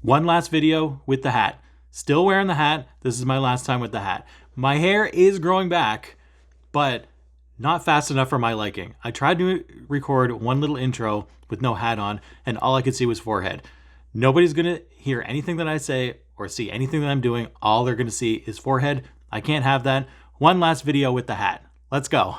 One last video with the hat. Still wearing the hat. This is my last time with the hat. My hair is growing back, but not fast enough for my liking. I tried to record one little intro with no hat on, and all I could see was forehead. Nobody's gonna hear anything that I say or see anything that I'm doing. All they're gonna see is forehead. I can't have that. One last video with the hat. Let's go.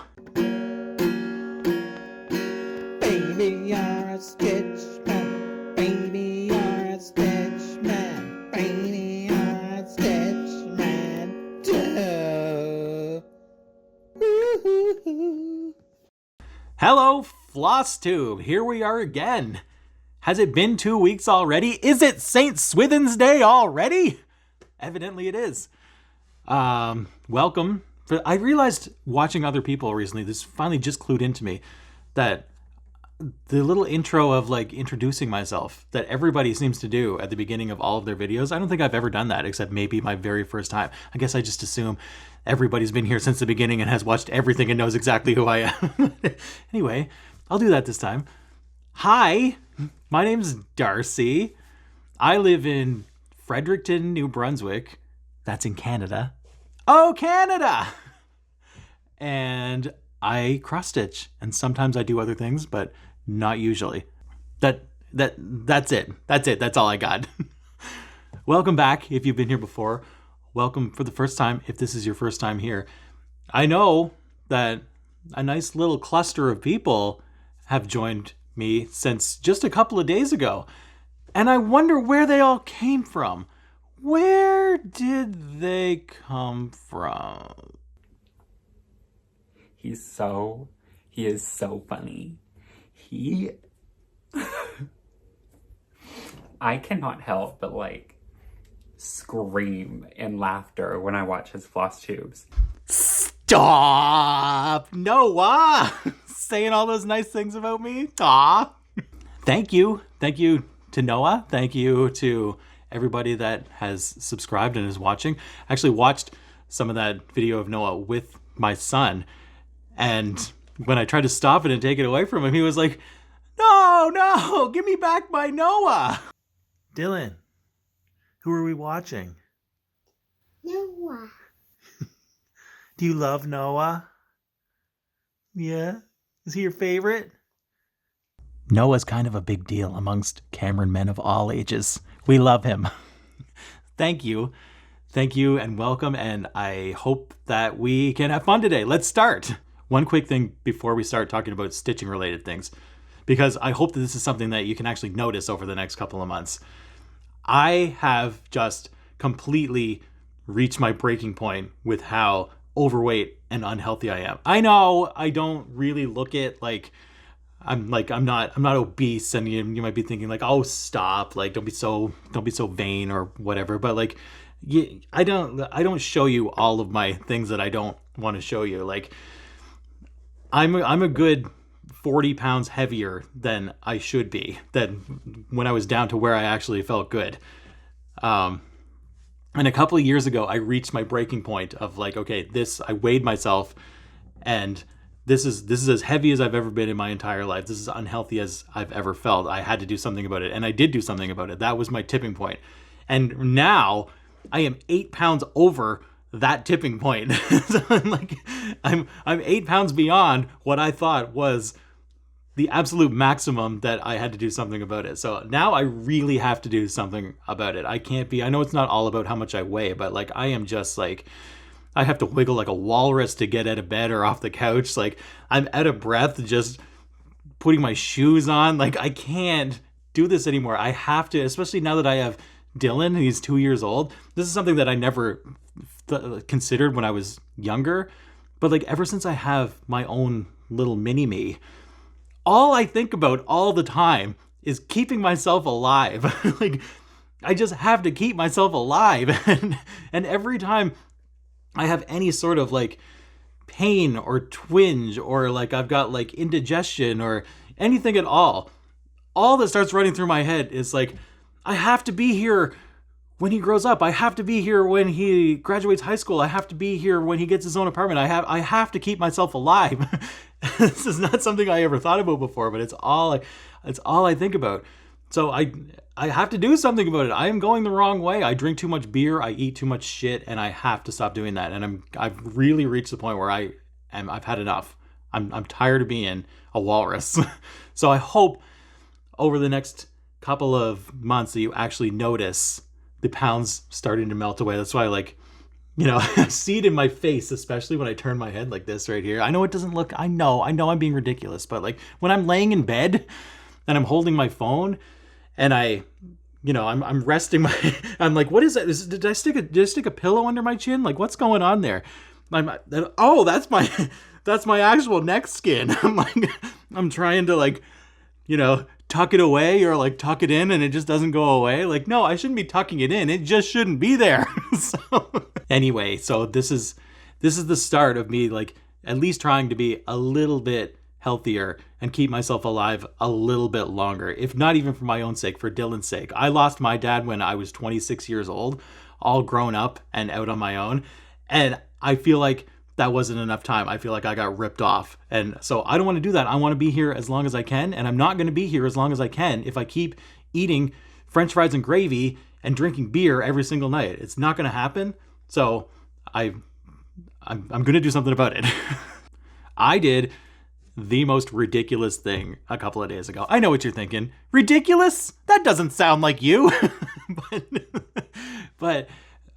Baby, you're a stitch man. Baby, you're a stitch man. Baby, you're a stitch man. Duh. Woo-hoo-hoo. Hello, FLOSSTUBE. Here we are again. Has it been 2 weeks already? Is it St. Swithin's Day already? Evidently it is. Welcome. I realized watching other people recently, this finally just clued into me, that the little intro of like introducing myself that everybody seems to do at the beginning of all of their videos, I don't think I've ever done that except maybe my very first time. I guess I just assume everybody's been here since the beginning and has watched everything and knows exactly who I am. Anyway, I'll do that this time. Hi, my name's Darcy. I live in Fredericton, New Brunswick. That's in Canada. Oh, Canada! And I cross-stitch, and sometimes I do other things, but not usually. That's it. That's all I got. Welcome back if you've been here before. Welcome for the first time if this is your first time here. I know that a nice little cluster of people have joined me since just a couple of days ago, and I wonder where they all came from. Where did they come from? He is so funny. I cannot help but like scream in laughter when I watch his floss tubes. Stop! Noah! Saying all those nice things about me? Aw! Thank you. Thank you to Noah. Thank you to everybody that has subscribed and is watching. I actually watched some of that video of Noah with my son, and when I tried to stop it and take it away from him, he was like, no, give me back my Noah. Dylan, who are we watching? Noah. Do you love Noah? Yeah? Is he your favorite? Noah's kind of a big deal amongst Cameron men of all ages. We love him. Thank you. Thank you and welcome, and I hope that we can have fun today. Let's start. One quick thing before we start talking about stitching related things, because I hope that this is something that you can actually notice over the next couple of months. I have just completely reached my breaking point with how overweight and unhealthy I am. I know I don't really look it like I'm not obese, and you might be thinking like, oh, stop, like don't be so vain or whatever. But like, I don't show you all of my things that I don't want to show you. Like, I'm a good 40 pounds heavier than I should be, than when I was down to where I actually felt good. And a couple of years ago, I reached my breaking point of like, okay, I weighed myself, and this is as heavy as I've ever been in my entire life. This is unhealthy as I've ever felt. I had to do something about it, and I did do something about it. That was my tipping point. And now I am 8 pounds over that tipping point. So I'm 8 pounds beyond what I thought was the absolute maximum that I had to do something about it. So now I really have to do something about it. I know it's not all about how much I weigh, but like I am just like, I have to wiggle like a walrus to get out of bed or off the couch. Like I'm out of breath just putting my shoes on. Like I can't do this anymore. I have to, especially now that I have Dylan, he's 2 years old. This is something that I never considered when I was younger. But like ever since I have my own little mini-me, all I think about all the time is keeping myself alive. Like I just have to keep myself alive. And every time I have any sort of like pain or twinge, or like I've got like indigestion or anything at all that starts running through my head is like, I have to be here when he grows up. I have to be here when he graduates high school. I have to be here when he gets his own apartment. I have to keep myself alive. This is not something I ever thought about before, but it's all I think about. So I have to do something about it. I am going the wrong way. I drink too much beer, I eat too much shit, and I have to stop doing that. And I've really reached the point where I've had enough. I'm tired of being a walrus. So I hope over the next couple of months that you actually notice the pounds starting to melt away. That's why I see it in my face, especially when I turn my head like this right here. I know it doesn't look, I know I'm being ridiculous, but like when I'm laying in bed and I'm holding my phone and I'm resting I'm like, what is that? Did I stick a pillow under my chin? Like, what's going on there? That's my actual neck skin. I'm trying to tuck it away or like tuck it in and it just doesn't go away. Like, no, I shouldn't be tucking it in. It just shouldn't be there. Anyway, so this is the start of me like at least trying to be a little bit healthier and keep myself alive a little bit longer, if not even for my own sake, for Dylan's sake. I lost my dad when I was 26 years old, all grown up and out on my own. And I feel like that wasn't enough time. I feel like I got ripped off. And so I don't want to do that. I want to be here as long as I can. And I'm not going to be here as long as I can if I keep eating French fries and gravy and drinking beer every single night. It's not going to happen. So I'm going to do something about it. I did the most ridiculous thing a couple of days ago. I know what you're thinking. Ridiculous? That doesn't sound like you. but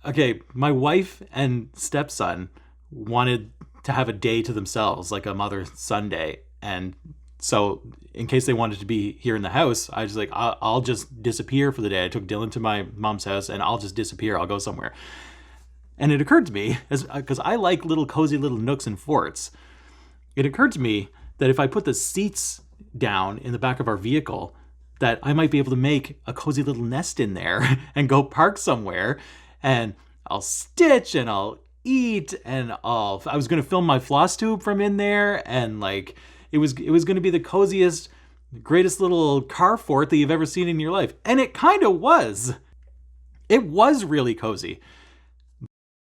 okay, my wife and stepson wanted to have a day to themselves, like a mother-son day. And so in case they wanted to be here in the house, I was like, I'll just disappear for the day. I took Dylan to my mom's house and I'll just disappear. I'll go somewhere. And it occurred to me, because I like little cozy little nooks and forts, it occurred to me that if I put the seats down in the back of our vehicle, that I might be able to make a cozy little nest in there and go park somewhere, and I'll stitch and I'll eat and I was going to film my Flosstube from in there, and like it was going to be the coziest, greatest little car fort that you've ever seen in your life. And it kind of was. It was really cozy.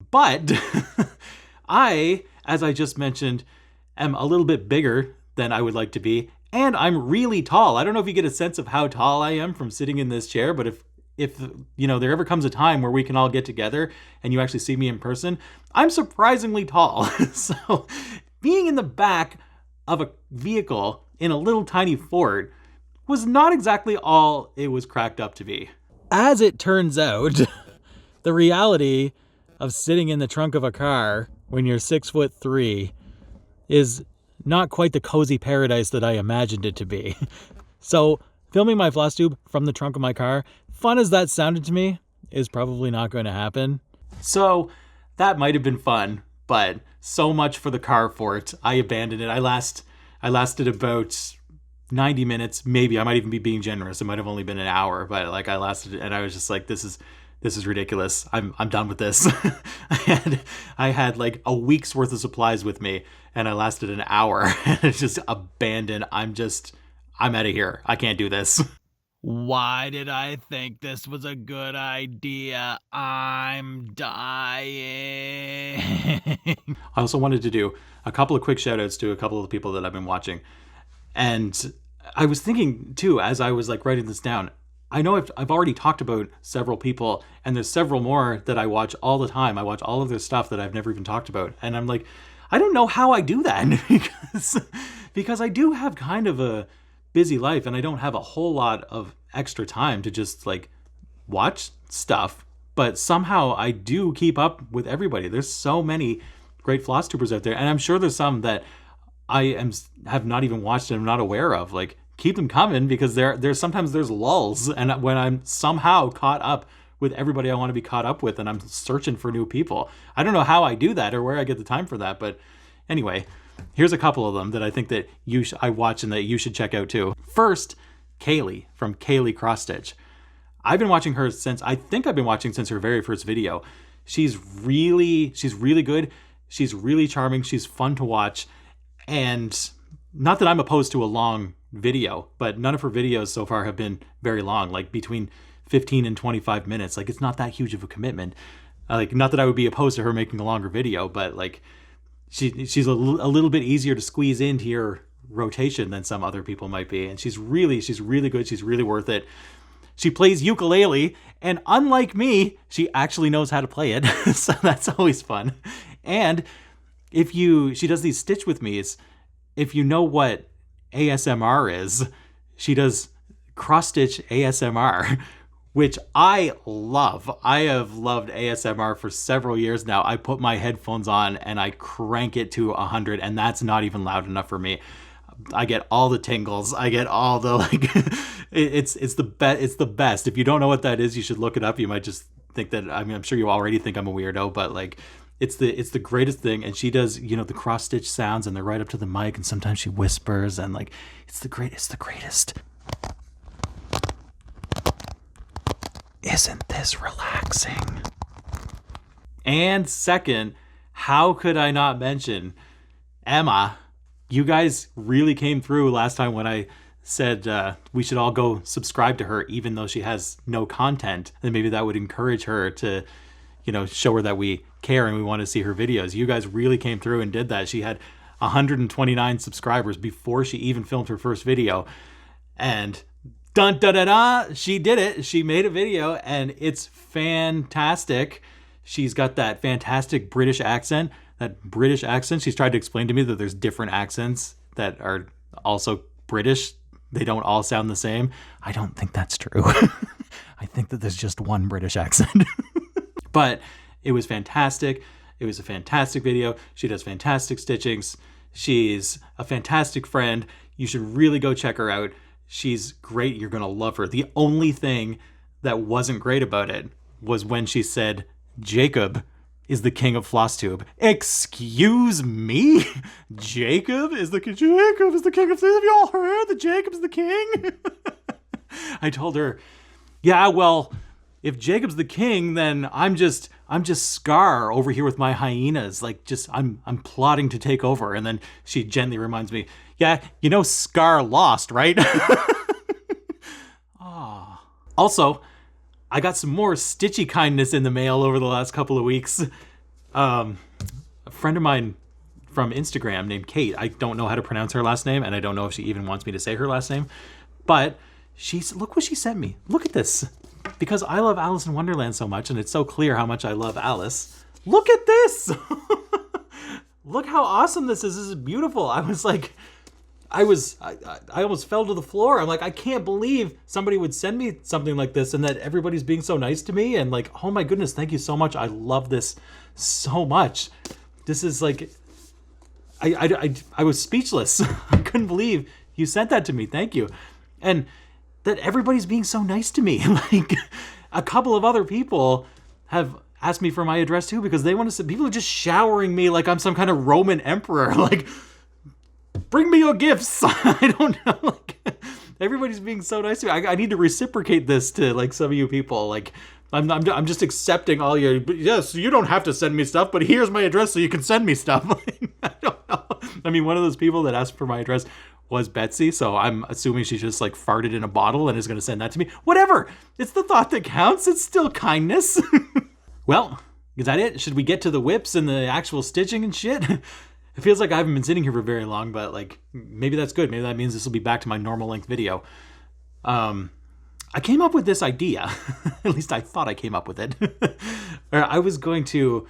But I, as I just mentioned, am a little bit bigger than I would like to be, and I'm really tall. I don't know if you get a sense of how tall I am from sitting in this chair, but if there ever comes a time where we can all get together and you actually see me in person, I'm surprisingly tall. So being in the back of a vehicle in a little tiny fort was not exactly all it was cracked up to be. As it turns out, the reality of sitting in the trunk of a car when you're 6'3" is not quite the cozy paradise that I imagined it to be. So filming my Flosstube from the trunk of my car, fun as that sounded to me, is probably not going to happen. So that might have been fun, but so much for the car fort. I abandoned it. I lasted about 90 minutes, maybe. I might even be being generous. It might have only been an hour, but like I lasted, and I was just like, this is ridiculous. I'm done with this. I had like a week's worth of supplies with me, and I lasted an hour, and it's just abandoned. I'm out of here. I can't do this. Why did I think this was a good idea? I'm dying. I also wanted to do a couple of quick shout outs to a couple of the people that I've been watching. And I was thinking too, as I was like writing this down, I know I've already talked about several people, and there's several more that I watch all the time. I watch all of their stuff that I've never even talked about. And I'm like, I don't know how I do that because I do have kind of a busy life, and I don't have a whole lot of extra time to just like watch stuff. But somehow I do keep up with everybody. There's so many great FLOSSTUBERS out there, and I'm sure there's some that have not even watched and I'm not aware of. Like, keep them coming, because there's sometimes there's lulls, and when I'm somehow caught up with everybody I want to be caught up with, and I'm searching for new people. I don't know how I do that or where I get the time for that, but anyway, here's a couple of them that I think that I watch and that you should check out too. First, Kaylee from Kaylee CrossStitch. I've been watching her since her very first video. She's really good. She's really charming. She's fun to watch. And not that I'm opposed to a long video, but none of her videos so far have been very long, like between 15 and 25 minutes. Like, it's not that huge of a commitment. Like, not that I would be opposed to her making a longer video, but like she's a little bit easier to squeeze into your rotation than some other people might be. And she's really good. She's really worth it. She plays ukulele, and unlike me, she actually knows how to play it. So that's always fun. And she does these stitch with me's. If you know what ASMR is, she does cross-stitch ASMR, which I love. I have loved ASMR for several years now. I put my headphones on and I crank it to 100, and that's not even loud enough for me. I get all the tingles. I get all the it's the best. If you don't know what that is, you should look it up. You might just think that, I mean, I'm sure you already think I'm a weirdo, but like it's the greatest thing. And she does, the cross stitch sounds, and they're right up to the mic, and sometimes she whispers, and like it's the greatest. Isn't this relaxing? And second, how could I not mention Emma? You guys really came through last time when I said we should all go subscribe to her, even though she has no content. And maybe that would encourage her to, show her that we care and we want to see her videos. You guys really came through and did that. She had 129 subscribers before she even filmed her first video. And dun da da da, she did it. She made a video and it's fantastic. She's got that fantastic British accent. She's tried to explain to me that there's different accents that are also British. They don't all sound the same. I don't think that's true. I think that there's just one British accent. But it was fantastic. It was a fantastic video. She does fantastic stitchings. She's a fantastic friend. You should really go check her out. She's great. You're going to love her. The only thing that wasn't great about it was when she said, Jacob is the king of FLOSSTUBE. Excuse me? Jacob is the king of FLOSSTUBE. Have you all heard that Jacob's the king? I told her, yeah, well, if Jacob's the king, then I'm just Scar over here with my hyenas. Like, I'm plotting to take over. And then she gently reminds me, yeah, Scar lost, right? Oh. Also, I got some more stitchy kindness in the mail over the last couple of weeks. A friend of mine from Instagram named Kate, I don't know how to pronounce her last name, and I don't know if she even wants me to say her last name, but look what she sent me. Look at this. Because I love Alice in Wonderland so much, and it's so clear how much I love Alice. Look at this! Look how awesome this is. This is beautiful. I was like, I almost fell to the floor. I'm like, I can't believe somebody would send me something like this and that everybody's being so nice to me. And like, oh my goodness, thank you so much. I love this so much. This is like, I was speechless. I couldn't believe you sent that to me. Thank you. And that everybody's being so nice to me. Like, a couple of other people have asked me for my address too, because they want to, people are just showering me like I'm some kind of Roman emperor. Like, bring me your gifts. I don't know. Like, everybody's being so nice to me. I need to reciprocate this to like some of you people. Like, I'm just accepting all your, yes, you don't have to send me stuff, but here's my address so you can send me stuff. Like, I don't know. I mean, one of those people that asked for my address was Betsy, so I'm assuming she just like farted in a bottle and is going to send that to me. Whatever. It's the thought that counts. It's still kindness. Well, is that it? Should we get to the whips and the actual stitching and shit? It feels like I haven't been sitting here for very long, but like maybe that's good. Maybe that means this will be back to my normal length video. I came up with this idea. At least I thought I came up with it. I was going to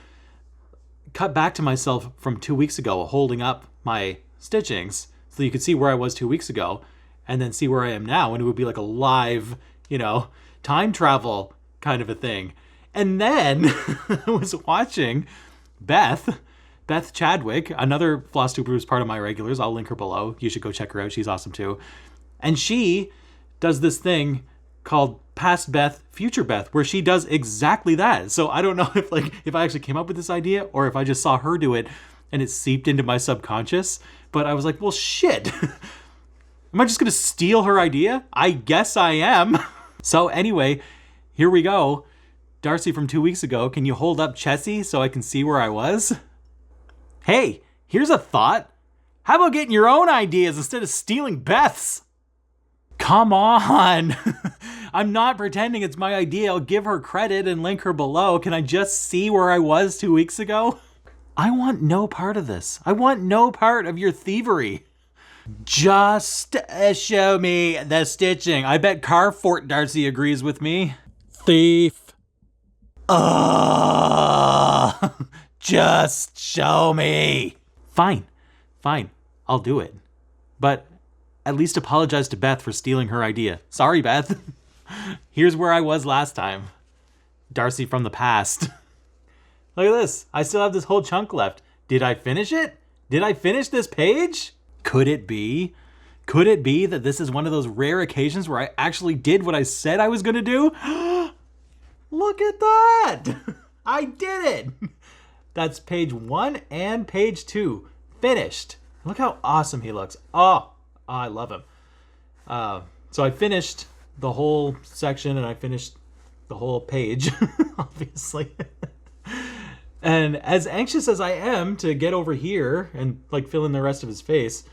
cut back to myself from 2 weeks ago, holding up my stitchings so you could see where I was 2 weeks ago and then see where I am now. And it would be like a live, time travel kind of a thing. And then I was watching Beth Chadwick, another FLOSSTUBER who's part of my regulars. I'll link her below. You should go check her out. She's awesome too. And she does this thing called Past Beth, Future Beth, where she does exactly that. So I don't know if I actually came up with this idea or if I just saw her do it and it seeped into my subconscious. But I was like, well, shit. Am I just going to steal her idea? I guess I am. So anyway, here we go. Darcy from 2 weeks ago, can you hold up Chessie so I can see where I was? Hey, here's a thought. How about getting your own ideas instead of stealing Beth's? Come on. I'm not pretending it's my idea. I'll give her credit and link her below. Can I just see where I was 2 weeks ago? I want no part of this. I want no part of your thievery. Just show me the stitching. I bet Carfort Darcy agrees with me. Thief. Just show me. Fine. I'll do it. But at least apologize to Beth for stealing her idea. Sorry, Beth. Here's where I was last time. Darcy from the past. Look at this. I still have this whole chunk left. Did I finish it? Did I finish this page? Could it be? Could it be that this is one of those rare occasions where I actually did what I said I was going to do? Look at that. I did it. That's page 1 and page 2. Finished. Look how awesome he looks. Oh, I love him. So I finished the whole section and I finished the whole page, obviously. And as anxious as I am to get over here and like fill in the rest of his face,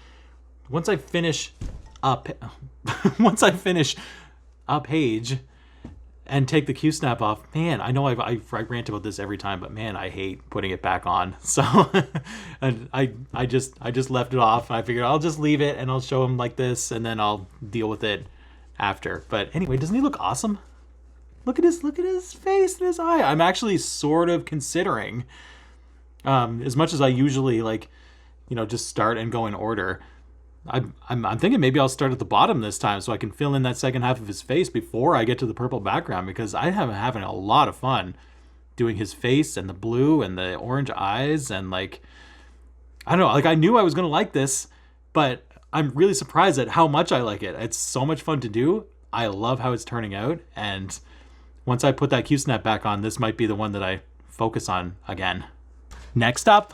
once I finish a page and take the Q-snap off, man, I know I rant about this every time, but man, I hate putting it back on. So and I just left it off. I figured I'll just leave it and I'll show him like this and then I'll deal with it after. But anyway, doesn't he look awesome? Look at his face and his eye. I'm actually sort of considering, as much as I usually like, just start and go in order. I'm thinking maybe I'll start at the bottom this time so I can fill in that second half of his face before I get to the purple background, because I am having a lot of fun doing his face and the blue and the orange eyes and like, I don't know, like I knew I was going to like this, but I'm really surprised at how much I like it. It's so much fun to do. I love how it's turning out, and once I put that Q-snap back on, this might be the one that I focus on again. Next up,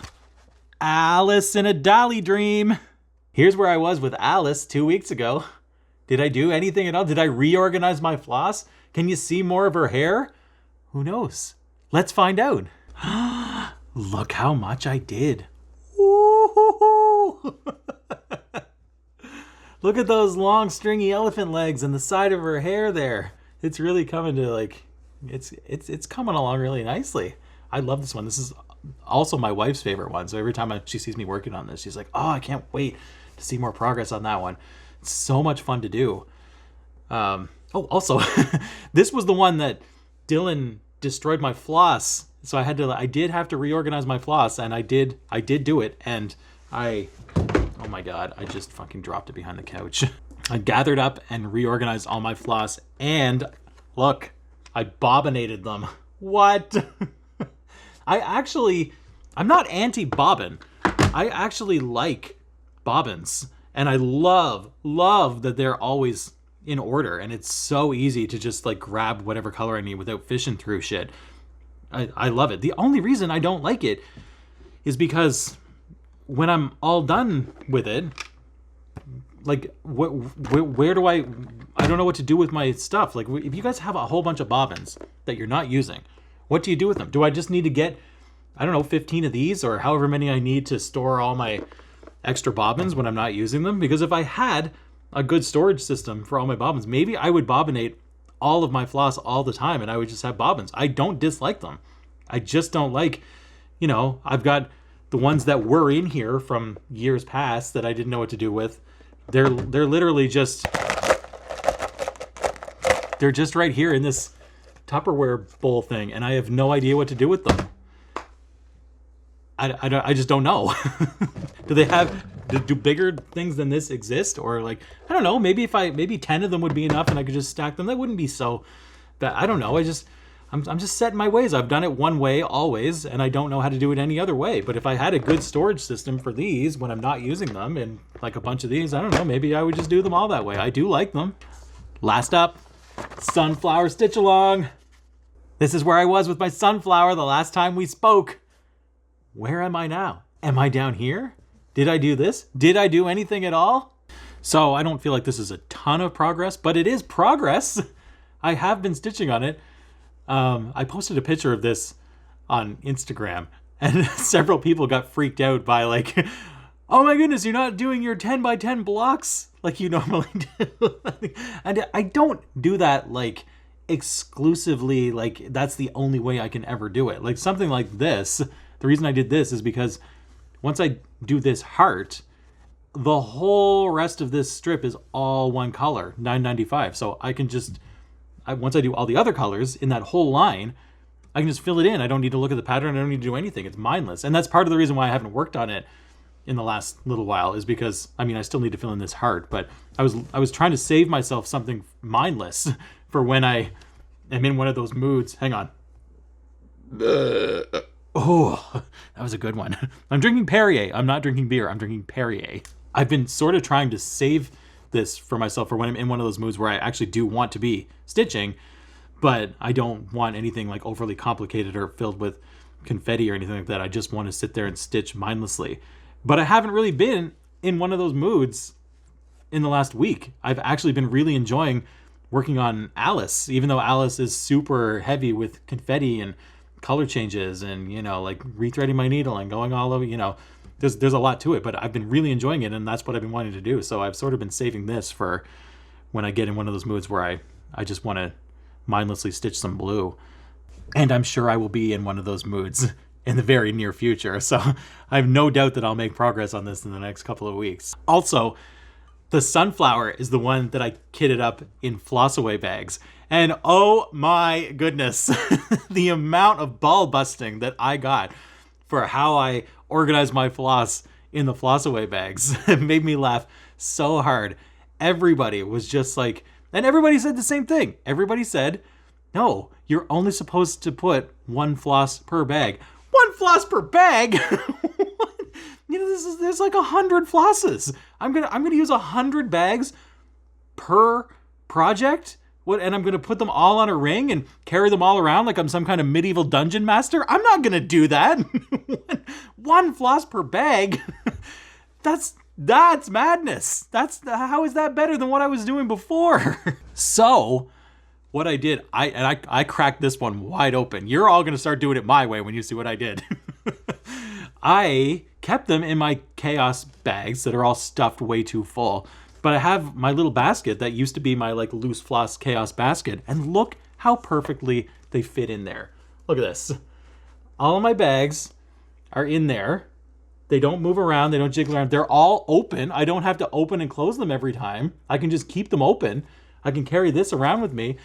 Alice in a Dali dream. Here's where I was with Alice 2 weeks ago. Did I do anything at all? Did I reorganize my floss? Can you see more of her hair? Who knows? Let's find out. Look how much I did. Ooh. Look at those long stringy elephant legs and the side of her hair there. It's really coming to like, it's coming along really nicely. I love this one. This is also my wife's favorite one. So every time she sees me working on this, she's like, oh, I can't wait to see more progress on that one. It's so much fun to do. Also, this was the one that Dylan destroyed my floss. So I did have to reorganize my floss, and I did do it. And oh my God, I just fucking dropped it behind the couch. I gathered up and reorganized all my floss, and look, I bobbinated them. What? I'm not anti-bobbin. I actually like bobbins, and I love that they're always in order, and it's so easy to just like grab whatever color I need without fishing through shit. I love it. The only reason I don't like it is because when I'm all done with it, like where do I don't know what to do with my stuff. Like if you guys have a whole bunch of bobbins that you're not using, what do you do with them? Do I just need to get, 15 of these or however many I need to store all my extra bobbins when I'm not using them? Because if I had a good storage system for all my bobbins, maybe I would bobbinate all of my floss all the time and I would just have bobbins. I don't dislike them. I just don't like, I've got the ones that were in here from years past that I didn't know what to do with. They're literally just right here in this Tupperware bowl thing, and I have no idea what to do with them. I just don't know. Do bigger things than this exist? Or like, I don't know, maybe 10 of them would be enough and I could just stack them. That wouldn't be so bad. I don't know. I'm just set in my ways. I've done it one way always, and I don't know how to do it any other way. But if I had a good storage system for these when I'm not using them, and like a bunch of these, I don't know, maybe I would just do them all that way. I do like them. Last up, sunflower stitch along. This is where I was with my sunflower the last time we spoke. Where am I now? Am I down here? Did I do this? Did I do anything at all? So I don't feel like this is a ton of progress, but it is progress. I have been stitching on it. I posted a picture of this on Instagram, and several people got freaked out by like, oh my goodness, you're not doing your 10 by 10 blocks like you normally do. And I don't do that like exclusively, like that's the only way I can ever do it. Like something like this, the reason I did this is because once I do this heart, the whole rest of this strip is all one color, $9.95. So I can just, once I do all the other colors in that whole line, I can just fill it in. I don't need to look at the pattern. I don't need to do anything. It's mindless. And that's part of the reason why I haven't worked on it in the last little while, is because, I mean, I still need to fill in this heart, but I was trying to save myself something mindless for when I am in one of those moods. Hang on. Oh, that was a good one. I'm drinking Perrier. I'm not drinking beer. I'm drinking Perrier. I've been sort of trying to save this for myself for when I'm in one of those moods where I actually do want to be stitching, but I don't want anything like overly complicated or filled with confetti or anything like that. I just want to sit there and stitch mindlessly. But I haven't really been in one of those moods in the last week. I've actually been really enjoying working on Alice, even though Alice is super heavy with confetti and color changes and, you know, like rethreading my needle and going all over, you know, there's a lot to it, but I've been really enjoying it, and that's what I've been wanting to do. So I've sort of been saving this for when I get in one of those moods where I just want to mindlessly stitch some blue. And I'm sure I will be in one of those moods in the very near future. So I have no doubt that I'll make progress on this in the next couple of weeks. Also, the sunflower is the one that I kitted up in floss away bags. And oh my goodness, the amount of ball busting that I got for how I organized my floss in the floss away bags made me laugh so hard. Everybody was just like, and everybody said the same thing. Everybody said, no, you're only supposed to put one floss per bag. One floss per bag? You know, there's like 100 flosses. I'm gonna use 100 bags per project. And I'm gonna put them all on a ring and carry them all around like I'm some kind of medieval dungeon master? I'm not gonna do that. One floss per bag. That's madness. How is that better than what I was doing before? So what I did, I cracked this one wide open. You're all gonna start doing it my way when you see what I did. I kept them in my chaos bags that are all stuffed way too full. But I have my little basket that used to be my like loose floss chaos basket, and look how perfectly they fit in there. Look at this. All of my bags are in there. They don't move around. They don't jiggle around. They're all open. I don't have to open and close them every time. I can just keep them open. I can carry this around with me.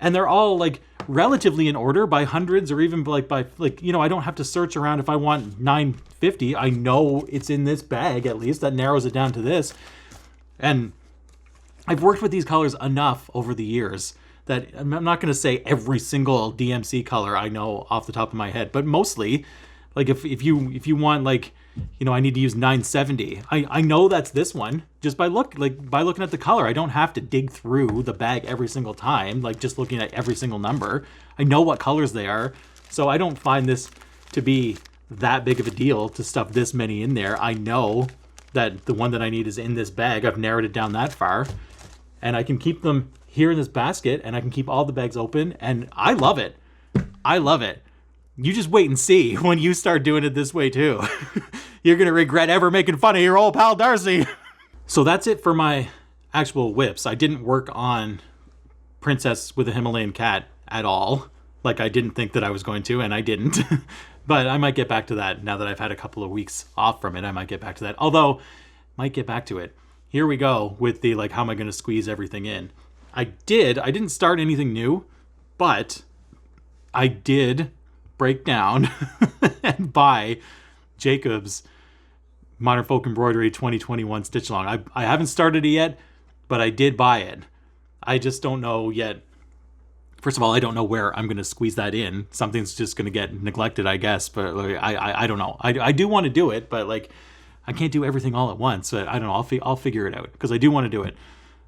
And they're all like relatively in order by hundreds, or even by you know, I don't have to search around if I want 950. I know it's in this bag at least. That narrows it down to this. And I've worked with these colors enough over the years that I'm not going to say every single DMC color I know off the top of my head, but mostly, like if you want, like, you know, I need to use 970. I know that's this one just by looking at the color. I don't have to dig through the bag every single time, like just looking at every single number. I know what colors they are, so I don't find this to be that big of a deal to stuff this many in there. I know that the one that I need is in this bag. I've narrowed it down that far, and I can keep them here in this basket, and I can keep all the bags open, and I love it. I love it. You just wait and see when you start doing it this way too. You're going to regret ever making fun of your old pal Darcy. So that's it for my actual whips. I didn't work on Princess with a Himalayan Cat at all. Like I didn't think that I was going to, and I didn't. But I might get back to that now that I've had a couple of weeks off from it. I might get back to that. Although, might get back to it. Here we go with the, like, how am I going to squeeze everything in? I didn't start anything new, but I did break down and buy Jacob's Modern Folk Embroidery 2021 Stitch Along. I haven't started it yet, but I did buy it. I just don't know yet. First of all, I don't know where I'm going to squeeze that in. Something's just going to get neglected, I guess. But like, I don't know. I do want to do it, but like I can't do everything all at once. But I don't know. I'll figure it out because I do want to do it.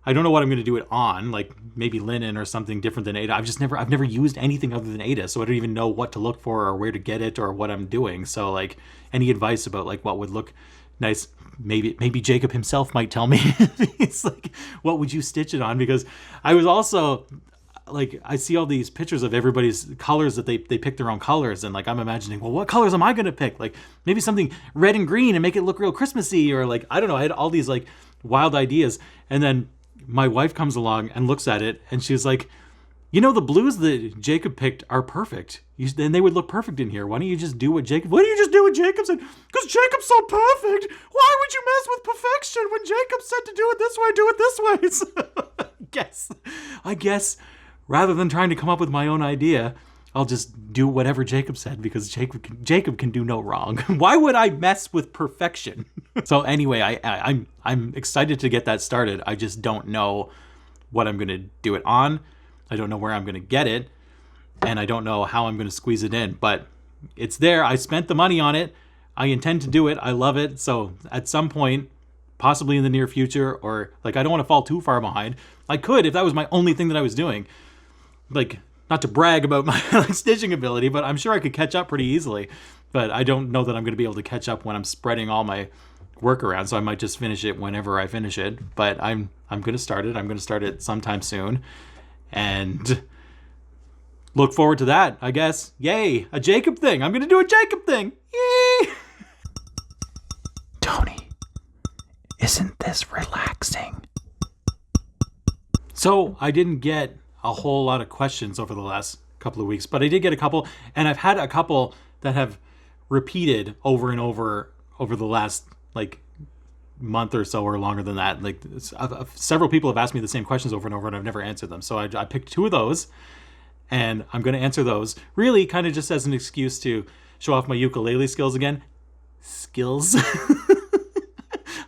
I don't know what I'm going to do it on, like maybe linen or something different than Ada. I've never used anything other than Ada, so I don't even know what to look for or where to get it or what I'm doing. So like any advice about like what would look nice, maybe Jacob himself might tell me. It's like, what would you stitch it on? Because I was also like, I see all these pictures of everybody's colors that they pick their own colors, and like I'm imagining, well, what colors am I going to pick? Like maybe something red and green and make it look real Christmassy, or like I don't know. I had all these like wild ideas, and then my wife comes along and looks at it, and she's like, You know, the blues that Jacob picked are perfect. And they would look perfect in here. Why don't you just do what Jacob... Why don't you just do what Jacob said? Because Jacob's so perfect. Why would you mess with perfection when Jacob said to do it this way, I guess, rather than trying to come up with my own idea, I'll just do whatever Jacob said because Jacob can do no wrong. Why would I mess with perfection? So anyway, I'm excited to get that started. I just don't know what I'm going to do it on. I don't know where I'm going to get it, and I don't know how I'm going to squeeze it in, but it's there. I spent the money on it. I intend to do it. I love it. So at some point, possibly in the near future, or like I don't want to fall too far behind. I could if that was my only thing that I was doing. Like, not to brag about my stitching ability, but I'm sure I could catch up pretty easily. But I don't know that I'm going to be able to catch up when I'm spreading all my work around, so I might just finish it whenever I finish it. But I'm going to start it. I'm going to start it sometime soon. And look forward to that, I guess. Yay, a Jacob thing. I'm going to do a Jacob thing. Yay! Tony, isn't this relaxing? So I didn't get a whole lot of questions over the last couple of weeks, but I did get a couple, and I've had a couple that have repeated over and over the last like month or so or longer than that. Like several people have asked me the same questions over and over, and I've never answered them. So I picked two of those, and I'm going to answer those. Really, kind of just as an excuse to show off my ukulele skills again. Skills. I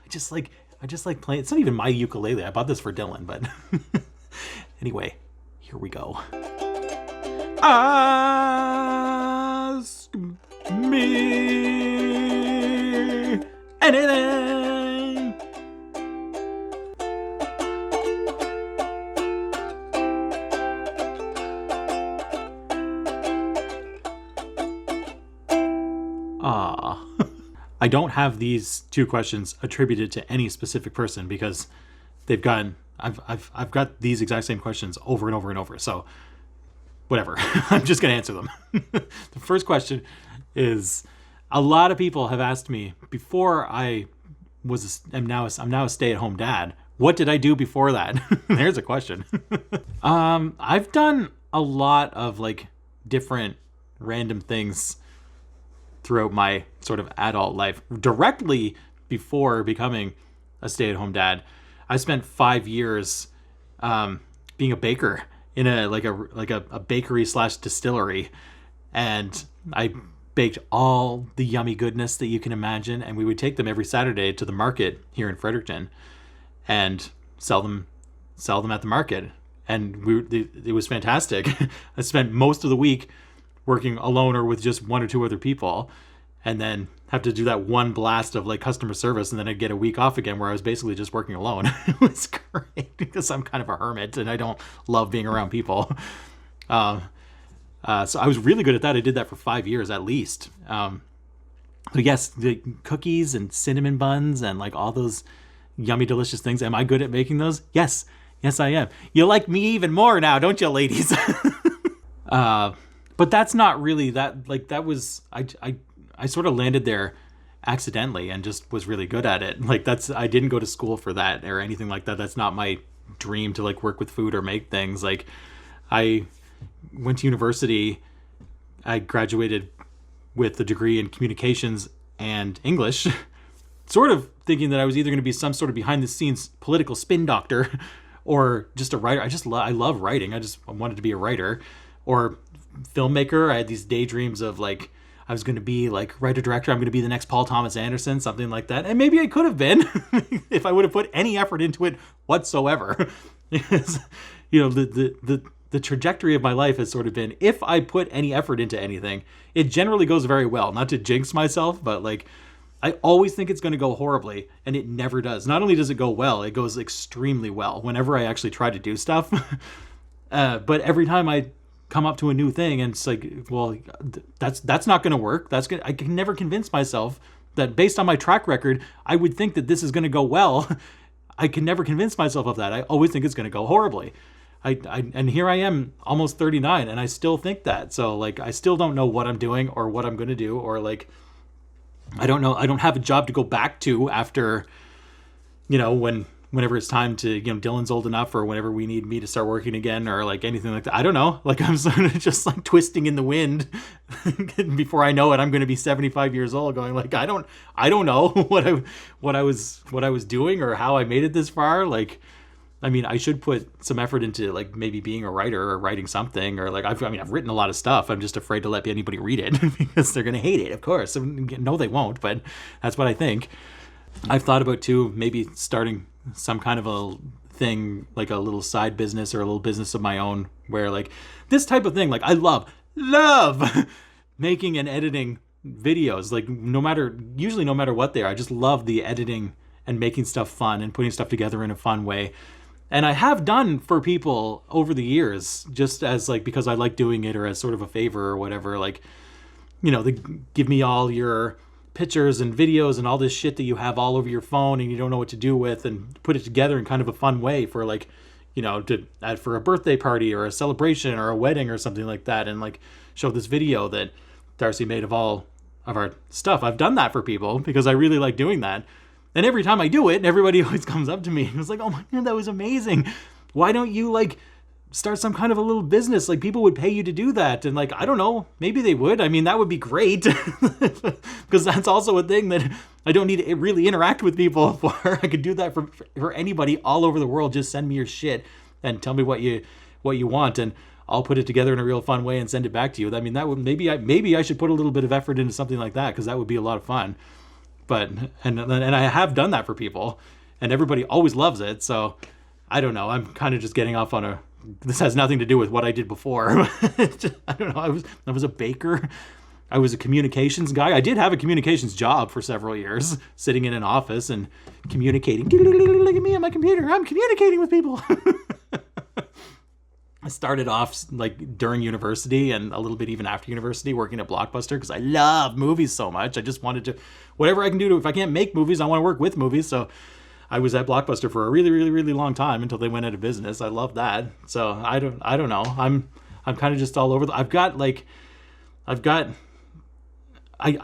just like playing. It's not even my ukulele. I bought this for Dylan, but anyway, here we go. Ask me anything. I don't have these two questions attributed to any specific person because they've gotten I've got these exact same questions over and over and over. So whatever. I'm just going to answer them. The first question is, a lot of people have asked me before I'm now a stay-at-home dad. What did I do before that? There's a question. I've done a lot of like different random things throughout my sort of adult life. Directly before becoming a stay-at-home dad, I spent 5 years being a baker in a bakery / distillery, and I baked all the yummy goodness that you can imagine, and we would take them every Saturday to the market here in Fredericton and sell them at the market, and it was fantastic. I spent most of the week working alone or with just one or two other people, and then have to do that one blast of like customer service, and then I'd get a week off again where I was basically just working alone. It was great because I'm kind of a hermit and I don't love being around people. So I was really good at that. I did that for 5 years at least. So yes, the cookies and cinnamon buns and like all those yummy, delicious things. Am I good at making those? Yes, I am. You like me even more now, don't you, ladies? But that's not really that. Like that was I sort of landed there accidentally and just was really good at it. Like I didn't go to school for that or anything like that. That's not my dream to like work with food or make things. Like I went to university. I graduated with a degree in communications and English, sort of thinking that I was either going to be some sort of behind the scenes political spin doctor or just a writer. I love writing. I wanted to be a writer or filmmaker. I had these daydreams of like, I was going to be like writer-director. I'm going to be the next Paul Thomas Anderson, something like that. And maybe I could have been if I would have put any effort into it whatsoever. Because, you know, the trajectory of my life has sort of been, if I put any effort into anything, it generally goes very well. Not to jinx myself, but like I always think it's going to go horribly, and it never does. Not only does it go well, it goes extremely well whenever I actually try to do stuff. But every time I come up to a new thing and it's like, well, that's not going to work. I can never convince myself that based on my track record, I would think that this is going to go well. I can never convince myself of that. I always think it's going to go horribly. And here I am almost 39 and I still think that. So like, I still don't know what I'm doing or what I'm going to do, or like, I don't know. I don't have a job to go back to after, you know, when whenever it's time to, Dylan's old enough, or whenever we need me to start working again, or like anything like that. I don't know. Like, I'm sort of just like twisting in the wind. Before I know it, I'm going to be 75 years old, going like, I don't know what I was doing or how I made it this far. Like, I mean, I should put some effort into like maybe being a writer or writing something, or like I've written a lot of stuff. I'm just afraid to let anybody read it because they're going to hate it, of course. No, they won't, but that's what I think. I've thought about too, maybe starting some kind of a thing, like a little side business or a little business of my own, where like this type of thing, like I love making and editing videos, like no matter what they are. I just love the editing and making stuff fun and putting stuff together in a fun way. And I have done for people over the years, just as like, because I like doing it, or as sort of a favor or whatever, like, they give me all your pictures and videos and all this shit that you have all over your phone and you don't know what to do with, and put it together in kind of a fun way for like, to add for a birthday party or a celebration or a wedding or something like that, and like show this video that Darcy made of all of our stuff. I've done that for people because I really like doing that. And every time I do it, everybody always comes up to me and was like, oh my God, that was amazing. Why don't you like start some kind of a little business? Like, people would pay you to do that. And like, I don't know, maybe they would. I mean, that would be great because that's also a thing that I don't need to really interact with people for. I could do that for anybody all over the world. Just send me your shit and tell me what you want, and I'll put it together in a real fun way and send it back to you. I mean, that would maybe I should put a little bit of effort into something like that, because that would be a lot of fun. But and I have done that for people, and everybody always loves it. So I don't know. I'm kind of just getting off on this has nothing to do with what I did before. I don't know. I was a baker. I was a communications guy. I did have a communications job for several years, sitting in an office and communicating. Look at me on my computer. I'm communicating with people. I started off like during university and a little bit even after university working at Blockbuster, because I love movies so much. I just wanted to, whatever I can do to, if I can't make movies, I want to work with movies. So I was at Blockbuster for a really, really, really long time until they went out of business. I love that. So I don't know. I'm kind of just all over. I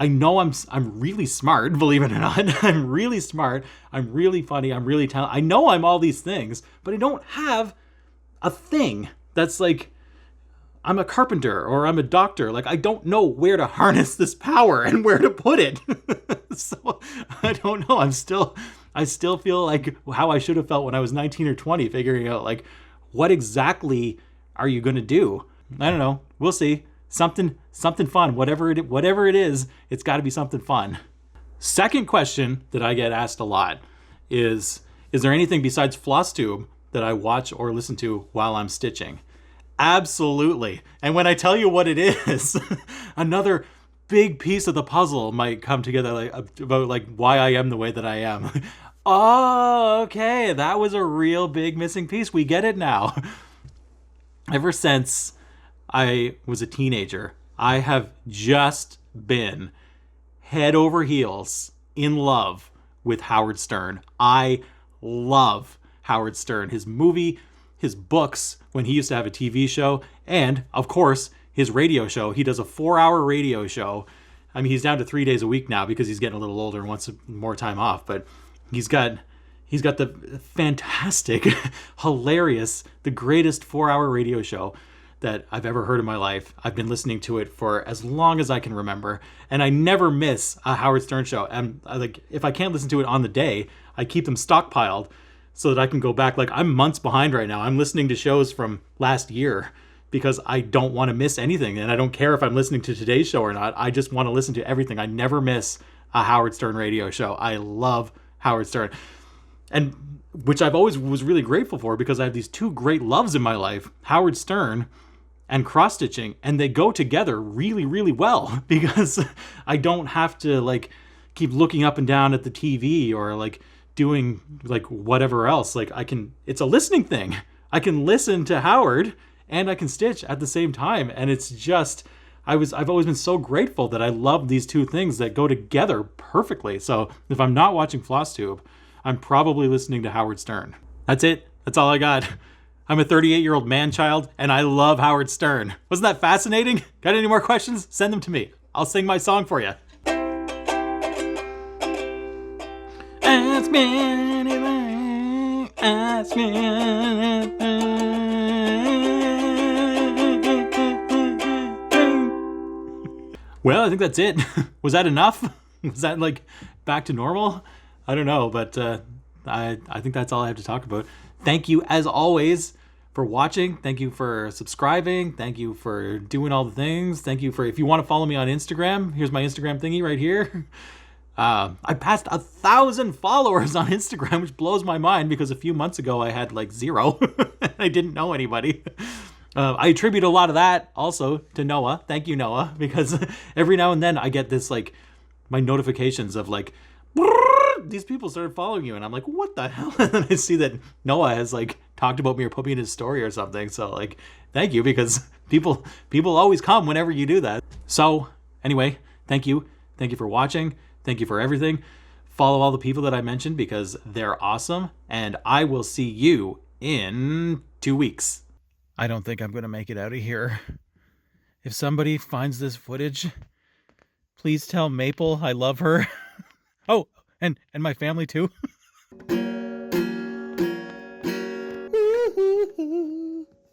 know I'm really smart, believe it or not. I'm really smart. I'm really funny. I'm really talented. I know I'm all these things, but I don't have a thing that's like, I'm a carpenter or I'm a doctor. Like, I don't know where to harness this power and where to put it. So I don't know. I still feel like how I should have felt when I was 19 or 20, figuring out like, what exactly are you going to do? I don't know. We'll see. Something fun, whatever it is, it's got to be something fun. Second question that I get asked a lot is there anything besides Flosstube that I watch or listen to while I'm stitching? Absolutely. And when I tell you what it is, another big piece of the puzzle might come together, like about like why I am the way that I am. Oh, okay. That was a real big missing piece. We get it now. Ever since I was a teenager, I have just been head over heels in love with Howard Stern. I love Howard Stern, his movie, his books when he used to have a TV show, and of course his radio show. He does a 4-hour radio show. I mean, he's down to 3 days a week now because he's getting a little older and wants more time off, but he's got the fantastic, hilarious, the greatest 4-hour radio show that I've ever heard in my life. I've been listening to it for as long as I can remember, and I never miss a Howard Stern show. And if I can't listen to it on the day, I keep them stockpiled so that I can go back. Like, I'm months behind right now. I'm listening to shows from last year because I don't want to miss anything, and I don't care if I'm listening to today's show or not. I just want to listen to everything. I never miss a Howard Stern radio show. I love Howard Stern, and which I've always was really grateful for, because I have these two great loves in my life, Howard Stern and cross-stitching, and they go together really, really well, because I don't have to like keep looking up and down at the TV or like doing like whatever else. Like, it's a listening thing. I can listen to Howard and I can stitch at the same time, and it's just, I've always been so grateful that I love these two things that go together perfectly. So if I'm not watching FlossTube, I'm probably listening to Howard Stern. That's it. That's all I got. I'm a 38-year-old man-child, and I love Howard Stern. Wasn't that fascinating? Got any more questions? Send them to me. I'll sing my song for you. It's been Well, I think that's it. Was that enough? Was that like back to normal? I don't know, but I think that's all I have to talk about. Thank you, as always, for watching. Thank you for subscribing. Thank you for doing all the things. Thank you for, if you want to follow me on Instagram, here's my Instagram thingy right here. I passed 1,000 followers on Instagram, which blows my mind because a few months ago I had like 0. I didn't know anybody. I attribute a lot of that also to Noah. Thank you, Noah, because every now and then I get this, like, my notifications of like, these people started following you, and I'm like, what the hell? And then I see that Noah has like talked about me or put me in his story or something. So like, thank you, because people always come whenever you do that. So anyway, thank you for watching. Thank you for everything. Follow all the people that I mentioned because they're awesome, and I will see you in 2 weeks. I don't think I'm going to make it out of here. If somebody finds this footage, please tell Maple I love her. Oh, and my family too.